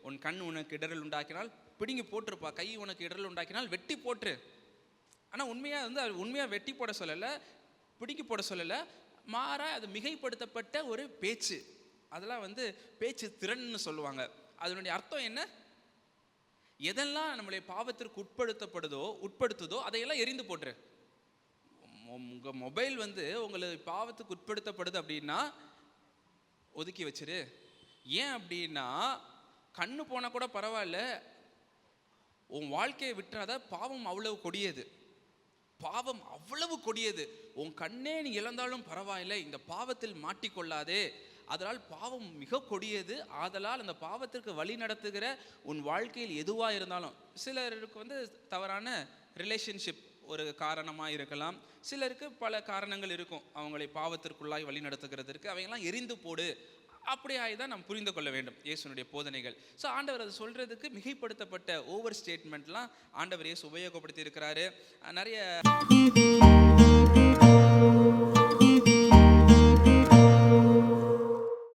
உன் கண் உனக்கு இடரல் உண்டாக்கினால் பிடுங்கி போட்டுருப்பா, கை உனக்கு இடரல் உண்டாக்கினால் வெட்டி போட்டுரு. ஆனால் உண்மையாக வெட்டி போட சொல்லலை, பிடுங்கி போட சொல்லலை, மாறா அது மிகைப்படுத்தப்பட்ட ஒரு பேச்சு. அதெல்லாம் பேச்சு திறன்னு சொல்லுவாங்க. அதனுடைய அர்த்தம் என்ன? எதெல்லாம் நம்மளுடைய பாவத்திற்கு உட்படுத்துதோ அதையெல்லாம் எரிந்து போட்டுரு. உங்கள் மொபைல் உங்களுக்கு பாவத்துக்கு உட்படுத்தப்படுது அப்படின்னா ஒதுக்கி வச்சிரு. ஏன் அப்படின்னா கண்ணு போனால் கூட பரவாயில்ல, உன் வாழ்க்கையை விட்டுறாத. பாவம் அவ்வளவு கொடியது, பாவம் அவ்வளவு கொடியது. உன் கண்ணே நீ இழந்தாலும் பரவாயில்லை, இந்த பாவத்தில் மாட்டிக்கொள்ளாதே. அதனால் பாவம் மிக கொடியது. ஆதலால் அந்த பாவத்திற்கு வழி நடத்துகிற உன் வாழ்க்கையில் எதுவாக இருந்தாலும், சிலருக்கு தவறான ரிலேஷன்ஷிப் ஒரு காரணமாக இருக்கலாம், சிலருக்கு பல காரணங்கள் இருக்கும் அவங்களை பாவத்திற்குள்ளாய் வழி நடத்துகிறதுக்கு. அவையெல்லாம் எரிந்து போடு. அப்படியாய்தான் நாம் புரிந்து கொள்ள வேண்டும் இயேசுனுடைய போதனைகள். ஸோ ஆண்டவர் அதை சொல்றதுக்கு மிகைப்படுத்தப்பட்ட ஓவர் ஸ்டேட்மெண்ட்லாம் ஆண்டவர் இயேசு உபயோகப்படுத்தி இருக்கிறாரு. நிறைய